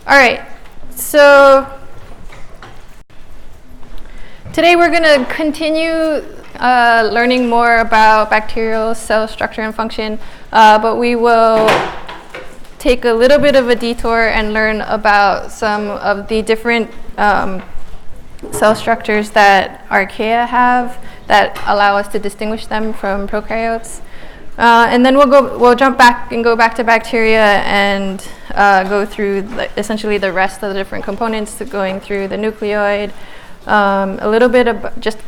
All right, so today we're going to continue learning more about bacterial cell structure and function, but we will take a little bit of a detour and learn about some of the different cell structures that archaea have that allow us to distinguish them from prokaryotes. And then we'll jump back and go back to bacteria and go through essentially the rest of the different components, going through the nucleoid, a little bit of just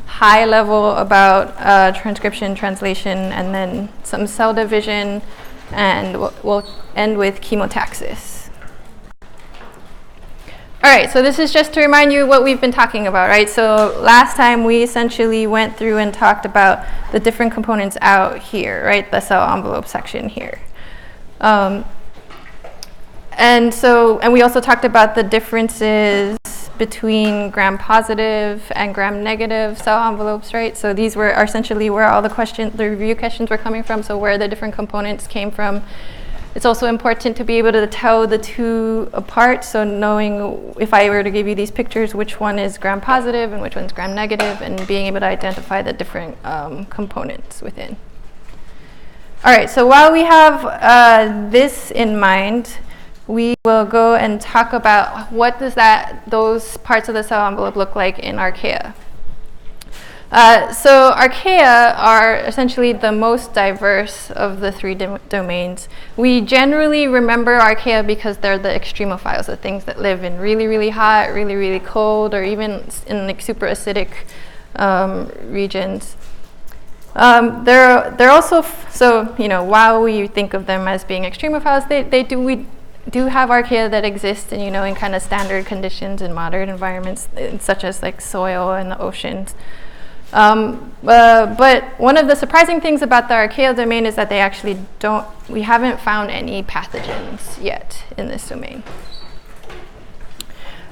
high level about transcription, translation, and then some cell division, and we'll end with chemotaxis. All right, so this is just to remind you what we've been talking about, right? So last time we essentially went through and talked about the different components out here, right? The cell envelope section here. And we also talked about the differences between gram-positive and gram-negative cell envelopes, right? So these were essentially where all the review questions were coming from, so where the different components came from. It's also important to be able to tell the two apart, so knowing if I were to give you these pictures, which one is gram-positive and which one's gram-negative, and being able to identify the different components within. All right, so while we have this in mind, we will go and talk about what does those parts of the cell envelope look like in archaea. So archaea are essentially the most diverse of the three domains. We generally remember archaea because they're the extremophiles, the things that live in really, really hot, really, really cold, or even in like super acidic regions. They're also, so while we think of them as being extremophiles, we do have archaea that exist in in kind of standard conditions in moderate environments, such as like soil and the oceans. But one of the surprising things about the archaeal domain is that we haven't found any pathogens yet in this domain.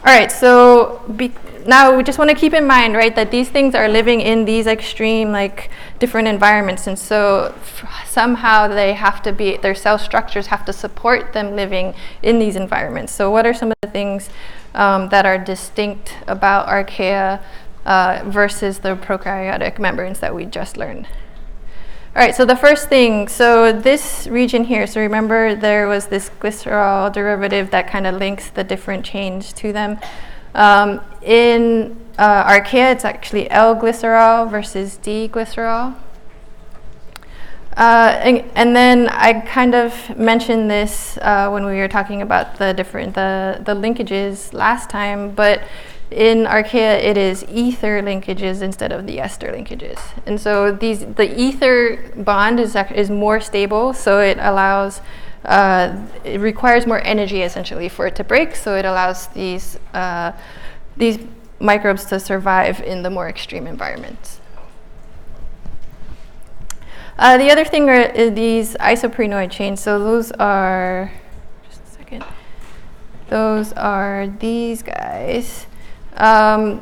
All right, so now we just want to keep in mind, right, that these things are living in these extreme, like, different environments, and so somehow their cell structures have to support them living in these environments. So what are some of the things that are distinct about archaea versus the prokaryotic membranes that we just learned? All right, so the first thing, so this region here, so remember there was this glycerol derivative that kind of links the different chains to them. In archaea, it's actually L-glycerol versus D-glycerol. And then I kind of mentioned this when we were talking about the linkages last time, but in archaea, it is ether linkages instead of the ester linkages. And so the ether bond is more stable, so it allows, it requires more energy essentially for it to break, so it allows these microbes to survive in the more extreme environments. The other thing are these isoprenoid chains. So those are, just a second, those are these guys.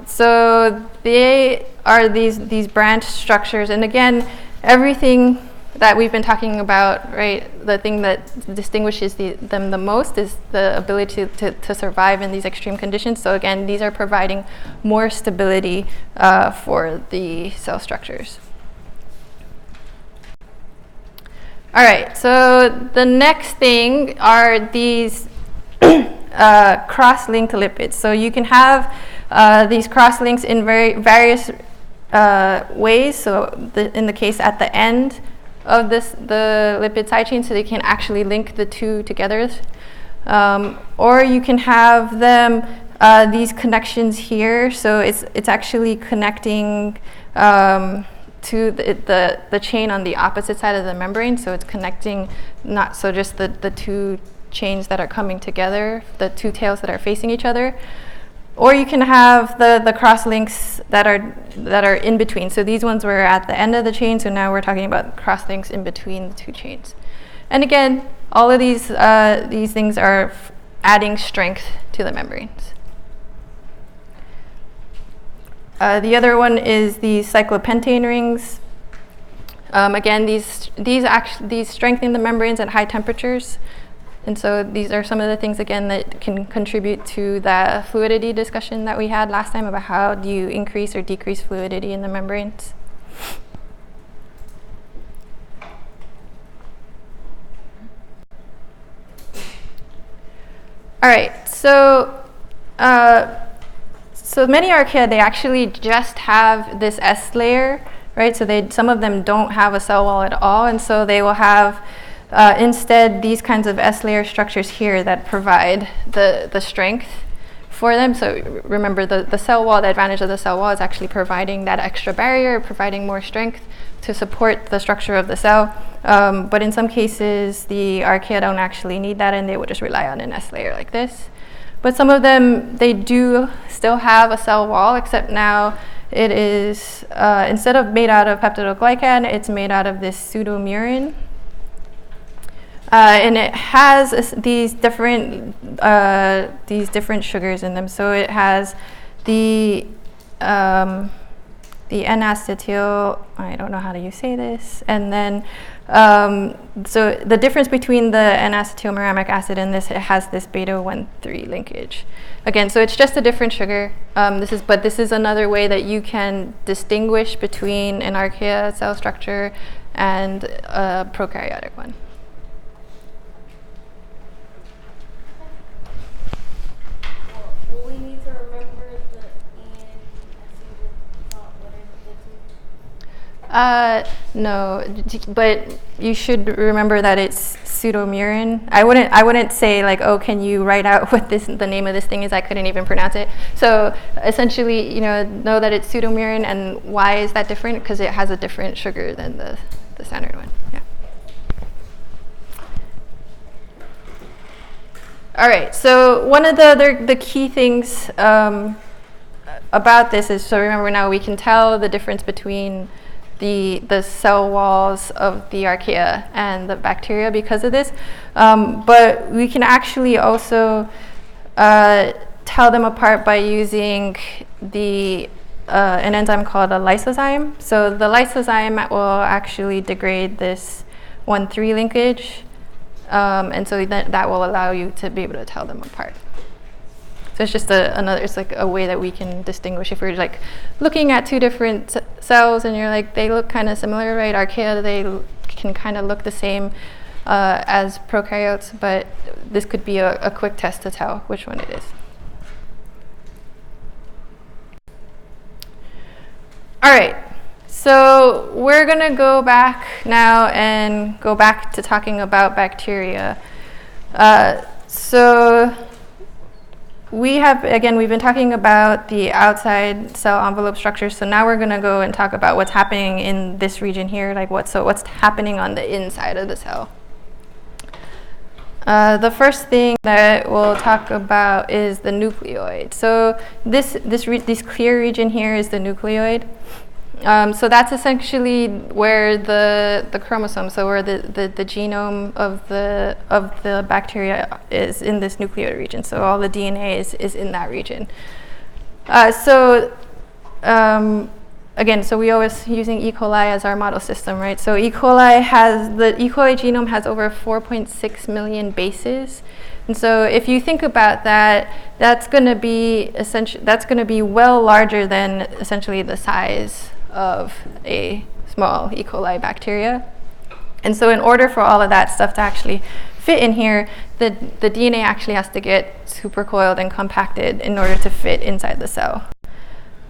So they are these branch structures, and again, everything that we've been talking about, right, the thing that distinguishes them the most is the ability to survive in these extreme conditions. So again, these are providing more stability for the cell structures. All right, so the next thing are these cross-linked lipids. So you can have these cross-links in various ways. So in the case at the end of the lipid side chain, so they can actually link the two together. Or you can have them, these connections here. So it's actually connecting to the chain on the opposite side of the membrane. So it's connecting not so just the two chains that are coming together, the two tails that are facing each other. Or you can have the cross links that are in between. So these ones were at the end of the chain, so now we're talking about cross links in between the two chains. And again, all of these things are adding strength to the membranes. The other one is the cyclopentane rings. Again, these strengthen the membranes at high temperatures. And so these are some of the things, again, that can contribute to the fluidity discussion that we had last time about how do you increase or decrease fluidity in the membranes. All right, so many archaea, they actually just have this S layer, right? So some of them don't have a cell wall at all, and so they will have instead these kinds of S layer structures here that provide the strength for them. So remember, the cell wall, the advantage of the cell wall is actually providing that extra barrier, providing more strength to support the structure of the cell. But in some cases, the archaea don't actually need that, and they would just rely on an S layer like this. But some of them, they do still have a cell wall, except now it is, instead of made out of peptidoglycan, it's made out of this pseudomurin. And it has these different sugars in them. So it has the N-acetyl, I don't know how to say this, and then so the difference between the N-acetylmuramic acid and this, it has this beta-1,3 linkage. Again, so it's just a different sugar. But this is another way that you can distinguish between an archaea cell structure and a prokaryotic one. Will we need to remember the No, but you should remember that it's pseudomurin. I wouldn't say like, oh, can you write out what the name of this thing is? I couldn't even pronounce it. So essentially, know that it's pseudomurin, and why is that different? Because it has a different sugar than the standard one. Yeah. All right. So one of the key things about this is, so remember now we can tell the difference between the cell walls of the archaea and the bacteria because of this, but we can actually also tell them apart by using an enzyme called a lysozyme. So the lysozyme will actually degrade this 1,3 linkage, and so that will allow you to be able to tell them apart. So it's just it's like a way that we can distinguish if we're like looking at two different cells and you're like, they look kind of similar, right? Archaea, they can kind of look the same as prokaryotes, but this could be a quick test to tell which one it is. All right, so we're gonna go back now and go back to talking about bacteria. We've been talking about the outside cell envelope structure, so now we're going to go and talk about what's happening in this region here, like what's happening on the inside of the cell. The first thing that we'll talk about is the nucleoid. So this clear region here is the nucleoid. So that's essentially where the chromosome, so where the genome of the bacteria is in this nucleoid region. So all the DNA is in that region. Again, so we always using E. coli as our model system, right? So the E. coli genome has over 4.6 million bases. And so if you think about that, that's going to be well larger than essentially the size of a small E. coli bacteria. And so in order for all of that stuff to actually fit in here, the DNA actually has to get supercoiled and compacted in order to fit inside the cell.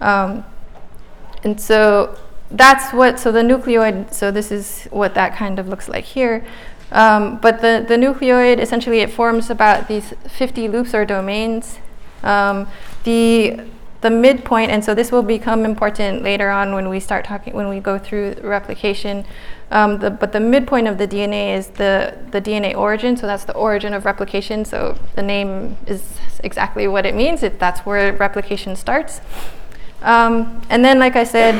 And so that's so the nucleoid, so this is what that kind of looks like here. But the nucleoid, essentially it forms about these 50 loops or domains. The midpoint, and so this will become important later on when we go through replication. But the midpoint of the DNA is the DNA origin, so that's the origin of replication. So the name is exactly what it means. That's where replication starts. And then, like I said,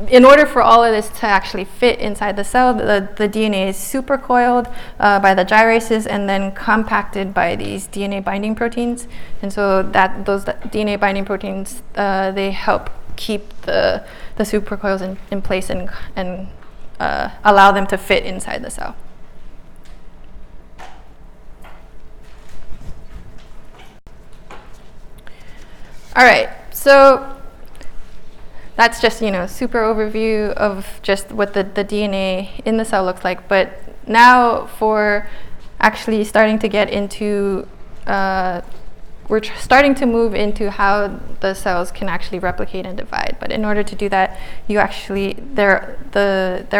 in order for all of this to actually fit inside the cell, the DNA is supercoiled by the gyrases and then compacted by these DNA binding proteins. And so those DNA binding proteins, they help keep the supercoils in place and allow them to fit inside the cell. All right, so that's just, super overview of just what the DNA in the cell looks like. But now for actually starting to get into, we're starting to move into how the cells can actually replicate and divide. But in order to do that, they're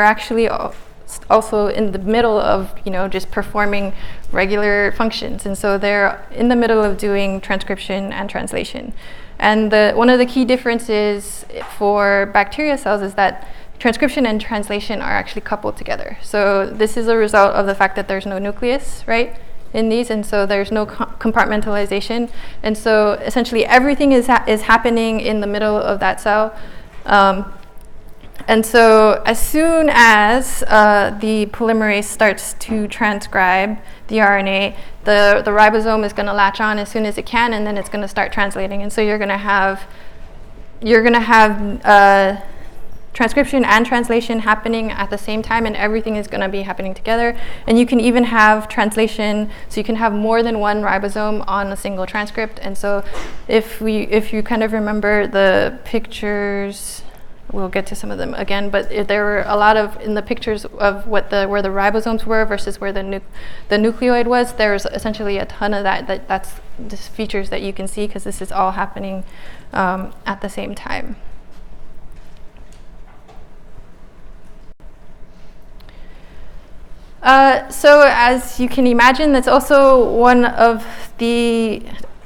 actually also in the middle of, just performing regular functions. And so they're in the middle of doing transcription and translation. And one of the key differences for bacteria cells is that transcription and translation are actually coupled together. So this is a result of the fact that there's no nucleus, right, in these, and so there's no compartmentalization. And so essentially everything is happening in the middle of that cell. And so as soon as the polymerase starts to transcribe the RNA, the ribosome is going to latch on as soon as it can, and then it's going to start translating. And so you're going to have transcription and translation happening at the same time, and everything is going to be happening together. And you can even have translation, so you can have more than one ribosome on a single transcript. And so if you kind of remember the pictures, we'll get to some of them again, but there were a lot of, in the pictures of where the ribosomes were versus where the nucleoid was, there's essentially a ton of that's just features that you can see, because this is all happening at the same time. So as you can imagine, that's also one of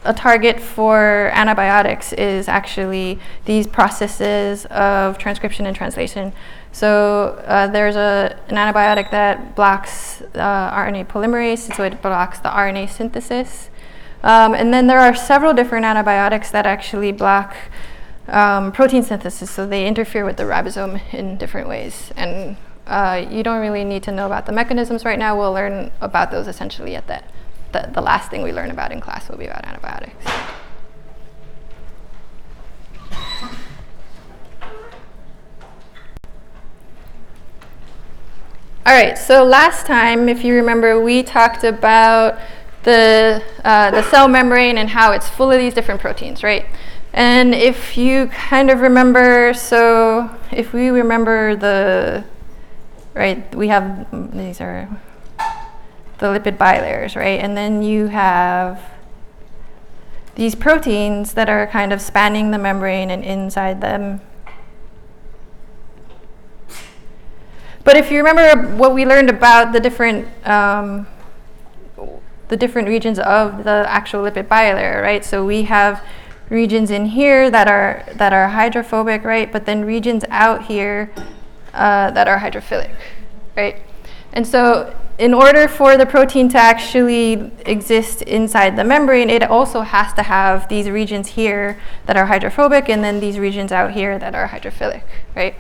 a target for antibiotics is actually these processes of transcription and translation. So there's an antibiotic that blocks RNA polymerase, so it blocks the RNA synthesis. And then there are several different antibiotics that actually block protein synthesis, so they interfere with the ribosome in different ways. And you don't really need to know about the mechanisms right now. We'll learn about those essentially at the last thing we learn about in class will be about antibiotics. All right, so last time, if you remember, we talked about the cell membrane and how it's full of these different proteins, right? And if you kind of remember, so if we remember right, we have, these are the lipid bilayers, right? And then you have these proteins that are kind of spanning the membrane and inside them. But if you remember what we learned about the different regions of the actual lipid bilayer, right? So we have regions in here that are hydrophobic, right? But then regions out here that are hydrophilic, right? And so in order for the protein to actually exist inside the membrane, it also has to have these regions here that are hydrophobic, and then these regions out here that are hydrophilic, right?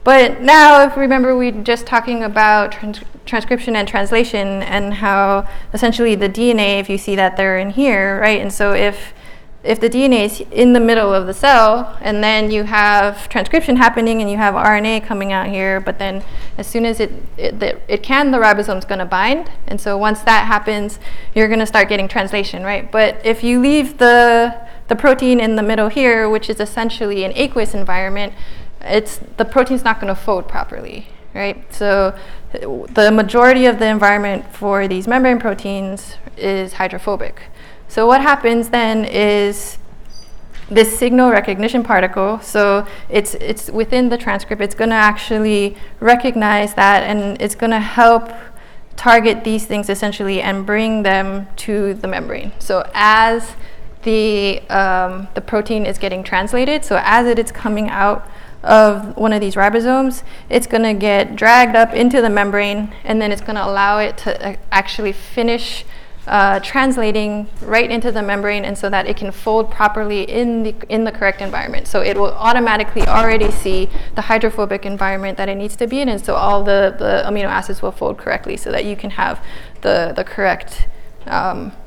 But now, if you remember, we were just talking about transcription and translation, and how essentially the DNA, if you see that they're in here, right? And so if the DNA is in the middle of the cell, and then you have transcription happening and you have RNA coming out here, but then as soon as the ribosome's going to bind. And so once that happens, you're going to start getting translation, right? But if you leave the protein in the middle here, which is essentially an aqueous environment, the protein's not going to fold properly, right? So the majority of the environment for these membrane proteins is hydrophobic. So what happens then is this signal recognition particle, so it's within the transcript, it's going to actually recognize that, and it's going to help target these things essentially and bring them to the membrane. So as the protein is getting translated, so as it is coming out of one of these ribosomes, it's going to get dragged up into the membrane, and then it's going to allow it to actually finish translating right into the membrane, and so that it can fold properly in the correct environment. So it will automatically already see the hydrophobic environment that it needs to be in, and so all the amino acids will fold correctly so that you can have the correct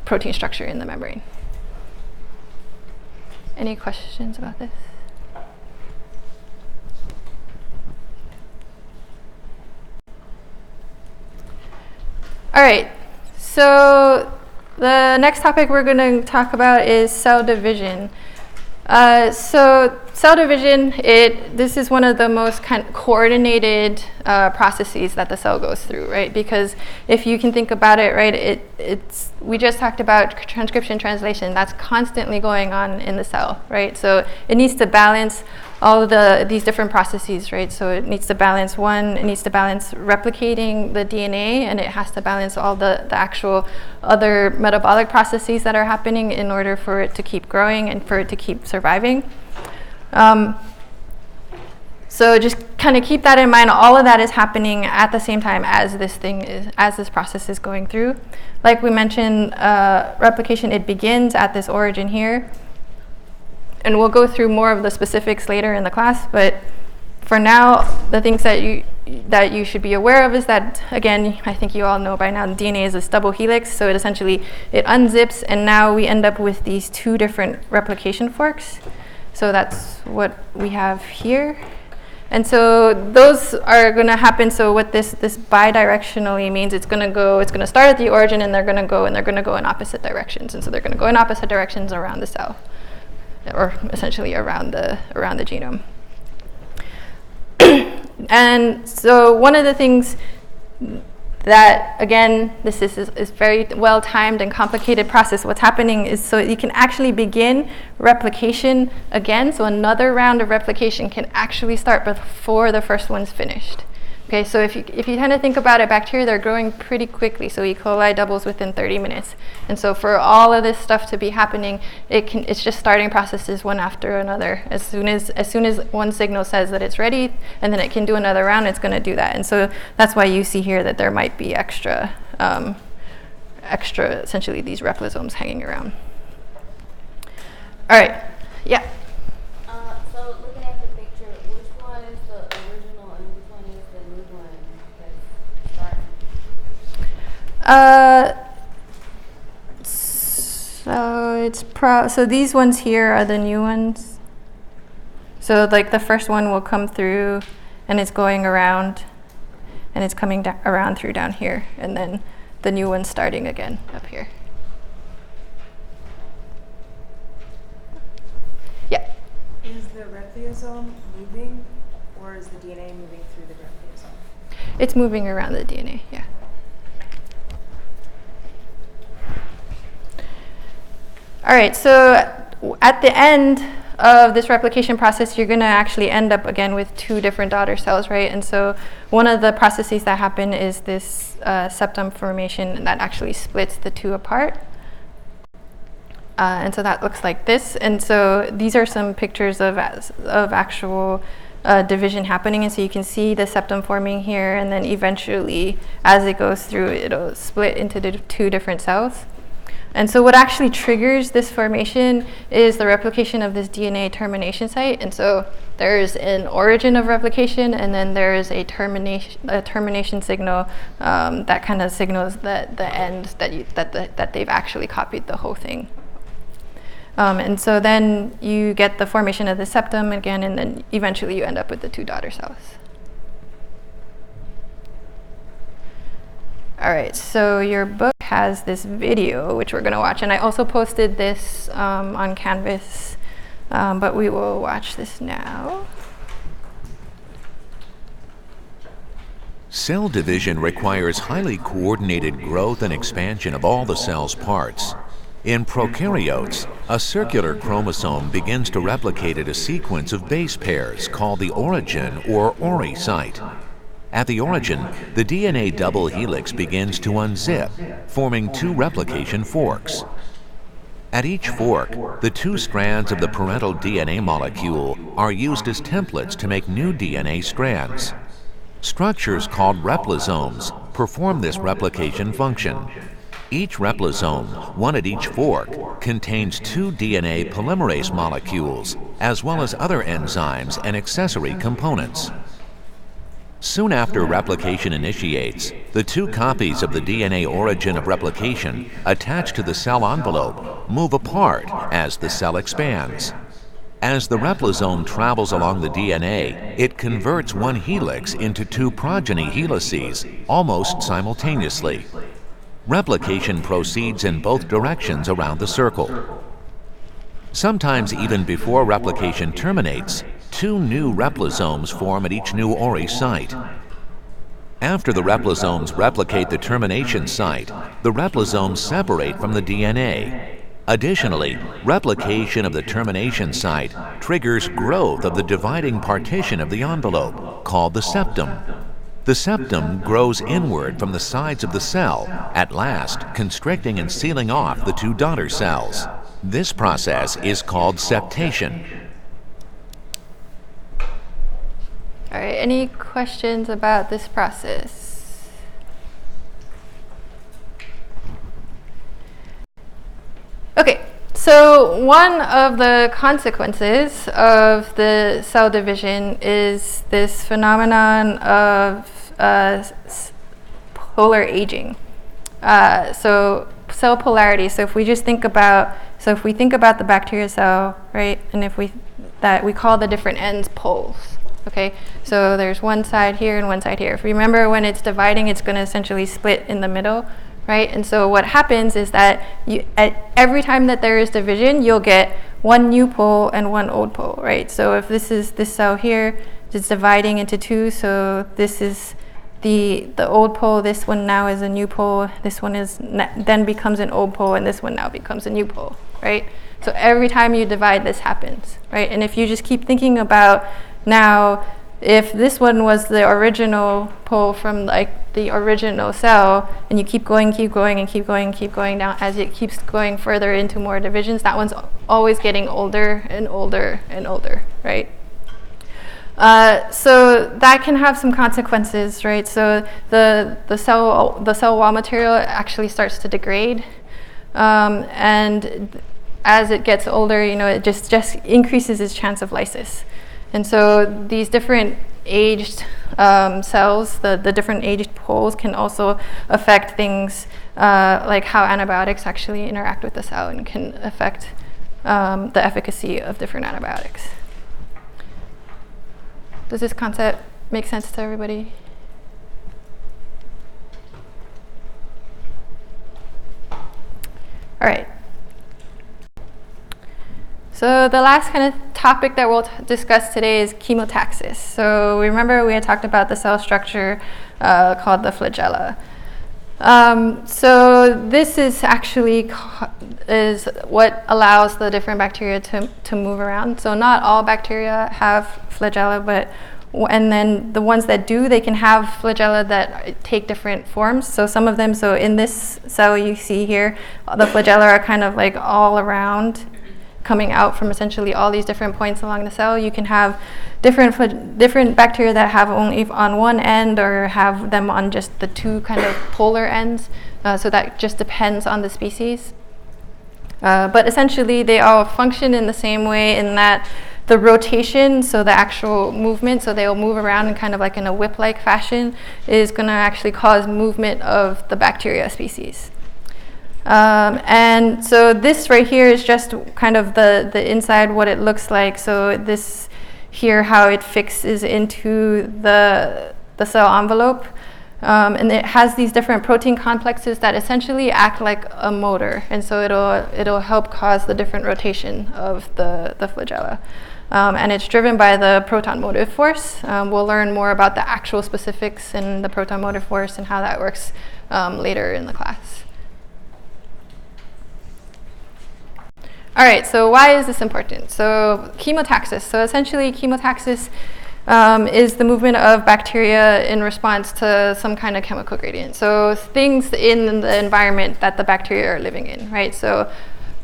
protein structure in the membrane. Any questions about this? All right, so the next topic we're going to talk about is cell division. So cell division, this is one of the most kind of coordinated processes that the cell goes through, right? Because if you can think about it, right, we just talked about transcription translation. That's constantly going on in the cell, right? So it needs to balance all of these different processes, right? So it needs to balance it needs to balance replicating the DNA, and it has to balance all the actual other metabolic processes that are happening in order for it to keep growing and for it to keep surviving. So just kind of keep that in mind. All of that is happening at the same time as this process is going through. Like we mentioned, replication, it begins at this origin here. And we'll go through more of the specifics later in the class, but for now, the things that you should be aware of is that, again, I think you all know by now, the DNA is this double helix, so it essentially unzips, and now we end up with these two different replication forks. So that's what we have here. And so those are going to happen. So what this bidirectionally means, it's going to start at the origin, and they're going to go in opposite directions. And so they're going to go in opposite directions around the cell, or essentially around the genome. And so one of the things that, again, this is very well timed and complicated process. What's happening is, so you can actually begin replication again. So another round of replication can actually start before the first one's finished. Okay, so if you kind of think about it, bacteria, they're growing pretty quickly. So E. coli doubles within 30 minutes. And so for all of this stuff to be happening, it's just starting processes one after another. As soon as one signal says that it's ready, and then it can do another round, it's going to do that. And so that's why you see here that there might be extra essentially these replisomes hanging around. All right, yeah. So looking at the picture, which one is the original and which one is the new one that's starting? So these ones here are the new ones. So like the first one will come through, and it's going around, and it's coming around through down here, and then the new one's starting again up here. Yeah. Is the repliosome moving, or is the DNA moving through the repliosome? It's moving around the DNA, yeah. All right, so at the end of this replication process, you're going to actually end up again with two different daughter cells, right? And so one of the processes that happen is this septum formation that actually splits the two apart. And so that looks like this. And so these are some pictures of actual division happening. And so you can see the septum forming here, and then eventually, as it goes through, it'll split into the two different cells. And so what actually triggers this formation is the replication of this DNA termination site. And so there's an origin of replication, and then there is a termination signal that kind of signals that the end that they've actually copied the whole thing. And so then you get the formation of the septum again, and then eventually you end up with the two daughter cells. All right, so your book has this video, which we're going to watch. And I also posted this on Canvas, but we will watch this now. Cell division requires highly coordinated growth and expansion of all the cell's parts. In prokaryotes, a circular chromosome begins to replicate at a sequence of base pairs called the origin or ORI site. At the origin, the DNA double helix begins to unzip, forming two replication forks. At each fork, the two strands of the parental DNA molecule are used as templates to make new DNA strands. Structures called replisomes perform this replication function. Each replisome, one at each fork, contains two DNA polymerase molecules, as well as other enzymes and accessory components. Soon after replication initiates, the two copies of the DNA origin of replication attached to the cell envelope move apart as the cell expands. As the replisome travels along the DNA, it converts one helix into two progeny helices almost simultaneously. Replication proceeds in both directions around the circle. Sometimes even before replication terminates, 2 new replisomes form at each new ORI site. After the replisomes replicate the termination site, the replisomes separate from the DNA. Additionally, replication of the termination site triggers growth of the dividing partition of the envelope, called the septum. The septum grows inward from the sides of the cell, at last constricting and sealing off the 2 daughter cells. This process is called septation. All right, any questions about this process? Okay, so one of the consequences of the cell division is this phenomenon of polar aging. So cell polarity. So if we just think about, the bacteria cell, right, and if we call the different ends poles. Okay, so there's one side here and one side here. If you remember, when it's dividing, it's going to essentially split in the middle, right? And so what happens is that at every time that there is division, you'll get one new pole and one old pole, right? So if this is this cell here, it's dividing into 2. So this is the old pole. This one now is a new pole. This one is then becomes an old pole, and this one now becomes a new pole, right? So every time you divide, this happens, right? And if you just keep thinking about now, if this one was the original pole from like the original cell, and you keep going down as it keeps going further into more divisions, that one's always getting older and older and older, right? So that can have some consequences, right? So the cell wall material actually starts to degrade, and as it gets older, it just increases its chance of lysis. And so these different aged cells, the different aged poles, can also affect things like how antibiotics actually interact with the cell and can affect the efficacy of different antibiotics. Does this concept make sense to everybody? All right. So the last kind of topic that we'll discuss today is chemotaxis. So remember we had talked about the cell structure called the flagella. So this is actually is what allows the different bacteria to move around. So not all bacteria have flagella, and then the ones that do, they can have flagella that take different forms. So some of them, so in this cell you see here, the flagella are kind of like all around, coming out from essentially all these different points along the cell. You can have different bacteria that have only on one end, or have them on just the 2 kind of polar ends. So that just depends on the species. But essentially they all function in the same way, in that the rotation, so the actual movement, so they'll move around in kind of like in a whip-like fashion, is going to actually cause movement of the bacteria species. And so this right here is just kind of the inside, what it looks like. So this here, how it fixes into the cell envelope. And it has these different protein complexes that essentially act like a motor. And so it'll help cause the different rotation of the flagella. And it's driven by the proton motive force. We'll learn more about the actual specifics in the proton motive force and how that works later in the class. All right, so why is this important? So chemotaxis. So essentially chemotaxis is the movement of bacteria in response to some kind of chemical gradient. So things in the environment that the bacteria are living in, right? So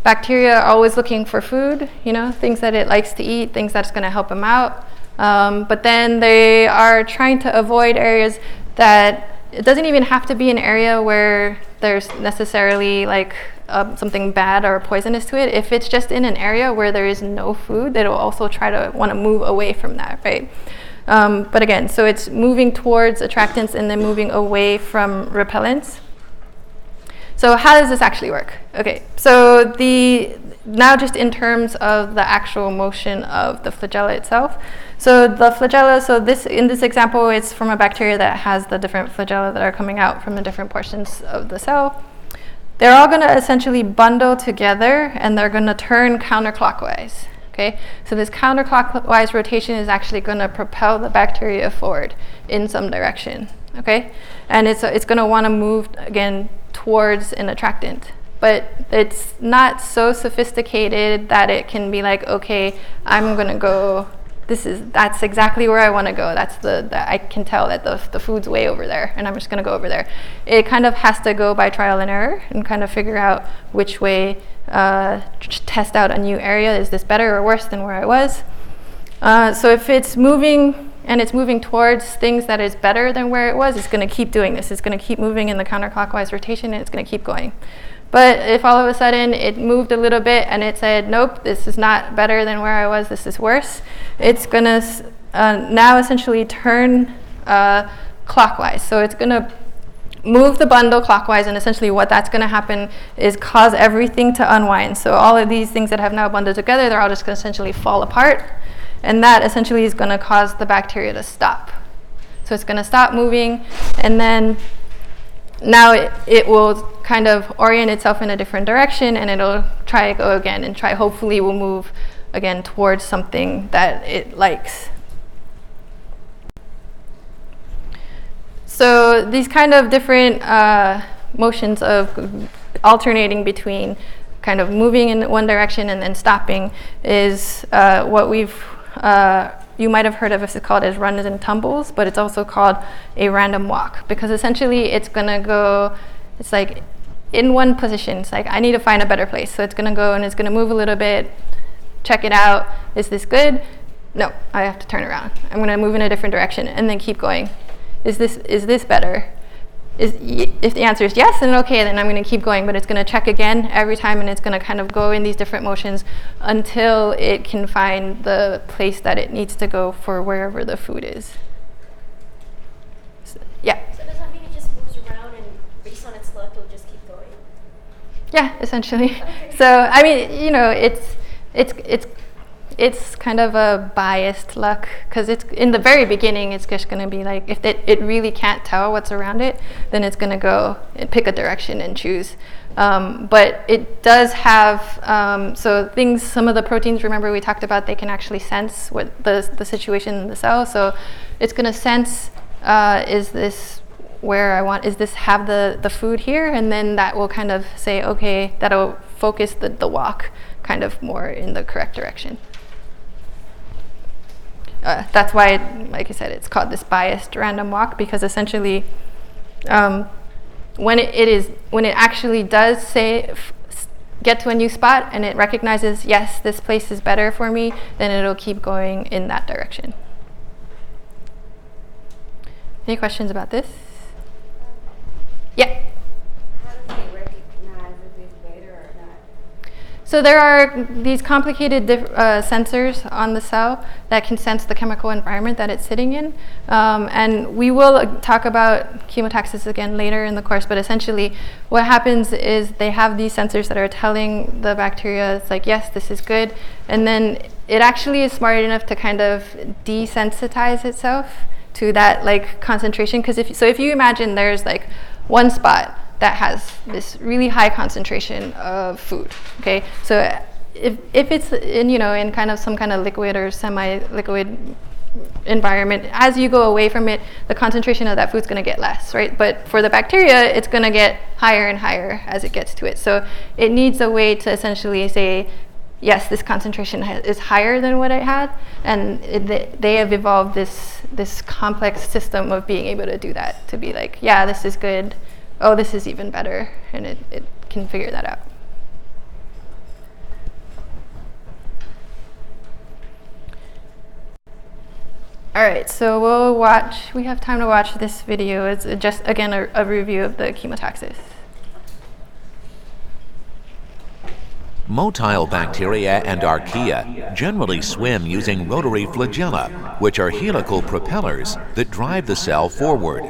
bacteria are always looking for food, things that it likes to eat, things that's gonna help them out. But then they are trying to avoid areas that, it doesn't even have to be an area where there's necessarily like something bad or poisonous to it. If it's just in an area where there is no food, it'll also try to want to move away from that, right? But again, so it's moving towards attractants and then moving away from repellents. So how does this actually work? Okay, so now just in terms of the actual motion of the flagella itself. So the flagella, in this example, it's from a bacteria that has the different flagella that are coming out from the different portions of the cell. they're all going to essentially bundle together and they're going to turn counterclockwise. Okay, so this counterclockwise rotation is actually going to propel the bacteria forward in some direction. Okay, and it's going to want to move again towards an attractant, but it's not so sophisticated that it can be like, okay, I'm going to go. That's exactly where I want to go. I can tell that the food's way over there, and I'm just going to go over there. It kind of has to go by trial and error and kind of figure out which way. Test out a new area. Is this better or worse than where I was? So if it's moving and it's moving towards things that is better than where it was, it's going to keep doing this. It's going to keep moving in the counterclockwise rotation, and it's going to keep going. But if all of a sudden it moved a little bit and it said, nope, this is not better than where I was, this is worse, it's going to now essentially turn clockwise. So it's going to move the bundle clockwise, and essentially what that's going to happen is cause everything to unwind. So all of these things that have now bundled together, they're all just going to essentially fall apart, and that essentially is going to cause the bacteria to stop. So it's going to stop moving, and then now it will kind of orient itself in a different direction, and it'll try to go again and hopefully will move again towards something that it likes. So these kind of different motions of alternating between kind of moving in one direction and then stopping is what you might have heard of as called as runs and tumbles, but it's also called a random walk, because essentially it's going to go, it's like in one position. It's like, I need to find a better place. So it's going to go and it's going to move a little bit, check it out. Is this good? No, I have to turn around. I'm going to move in a different direction and then keep going. Is this better? If the answer is yes, then okay, then I'm going to keep going, but it's going to check again every time, and it's going to kind of go in these different motions until it can find the place that it needs to go for wherever the food is. So, yeah? So does that mean it just moves around and based on its luck, it'll just keep going? Yeah, essentially. Okay. So, I mean, you know, it's kind of a biased luck, because it's in the very beginning it's just going to be like, if it really can't tell what's around it, then it's going to go and pick a direction and choose. But it does have some of the proteins, remember we talked about, they can actually sense what the situation in the cell. So it's going to sense, is this where I want, is this have the food here? And then that will kind of say, okay, that'll focus the walk kind of more in the correct direction. That's why, like I said, it's called this biased random walk, because essentially when it actually does say get to a new spot and it recognizes, yes, this place is better for me, then it'll keep going in that direction. Any questions about this? Yeah. How does it recognize if it's better or not? So there are these complicated sensors on the cell that can sense the chemical environment that it's sitting in. And we will talk about chemotaxis again later in the course, but essentially what happens is they have these sensors that are telling the bacteria, it's like, yes, this is good. And then it actually is smart enough to kind of desensitize itself to that like concentration. Because if you imagine there's like one spot that has this really high concentration of food, okay? So if it's in kind of some kind of liquid or semi-liquid environment, as you go away from it, the concentration of that food is going to get less, right? But for the bacteria, it's going to get higher and higher as it gets to it. So it needs a way to essentially say, yes, this concentration is higher than what it had, and they have evolved this complex system of being able to do that, to be like, yeah, this is good, oh, this is even better, and it can figure that out. All right, so we have time to watch this video. It's just, again, a review of the chemotaxis. Motile bacteria and archaea generally swim using rotary flagella, which are helical propellers that drive the cell forward.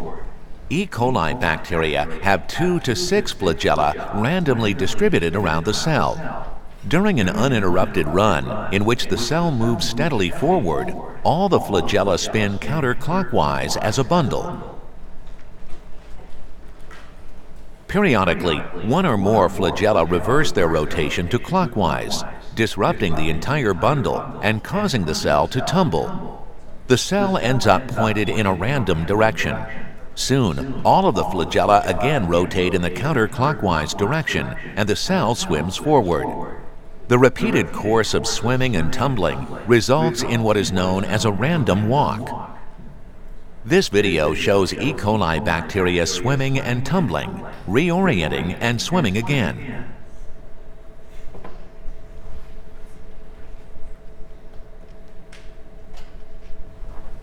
E. coli bacteria have 2 to 6 flagella randomly distributed around the cell. During an uninterrupted run, in which the cell moves steadily forward, all the flagella spin counterclockwise as a bundle. Periodically, one or more flagella reverse their rotation to clockwise, disrupting the entire bundle and causing the cell to tumble. The cell ends up pointed in a random direction. Soon, all of the flagella again rotate in the counterclockwise direction, and the cell swims forward. The repeated course of swimming and tumbling results in what is known as a random walk. This video shows E. coli bacteria swimming and tumbling, reorienting and swimming again.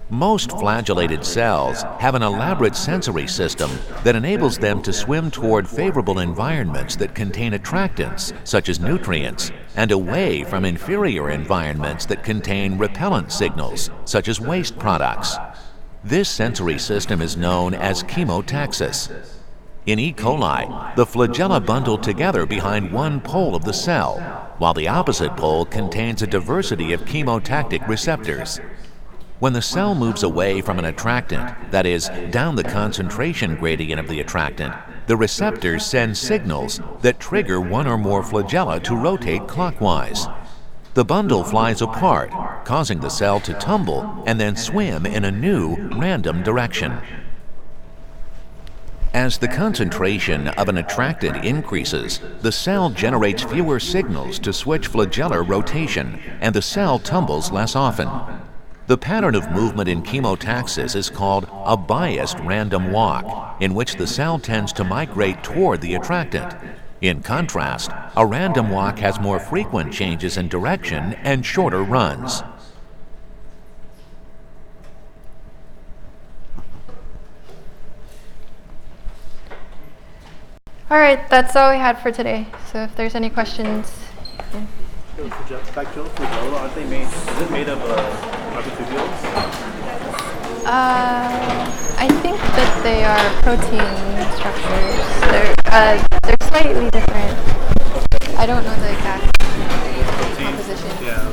Most flagellated cells have an elaborate sensory system that enables them to swim toward favorable environments that contain attractants, such as nutrients, and away from inferior environments that contain repellent signals, such as waste products. This sensory system is known as chemotaxis. In E. coli, the flagella bundle together behind one pole of the cell, while the opposite pole contains a diversity of chemotactic receptors. When the cell moves away from an attractant, that is, down the concentration gradient of the attractant, the receptors send signals that trigger one or more flagella to rotate clockwise. The bundle flies apart, causing the cell to tumble and then swim in a new, random direction. As the concentration of an attractant increases, the cell generates fewer signals to switch flagellar rotation, and the cell tumbles less often. The pattern of movement in chemotaxis is called a biased random walk, in which the cell tends to migrate toward the attractant. In contrast, a random walk has more frequent changes in direction and shorter runs. All right, that's all we had for today. So if there's any questions. Bacterial flagella, aren't they made? Is it made of microtubules? I think that they are protein structures. They're slightly different. I don't know the exact composition. Yeah.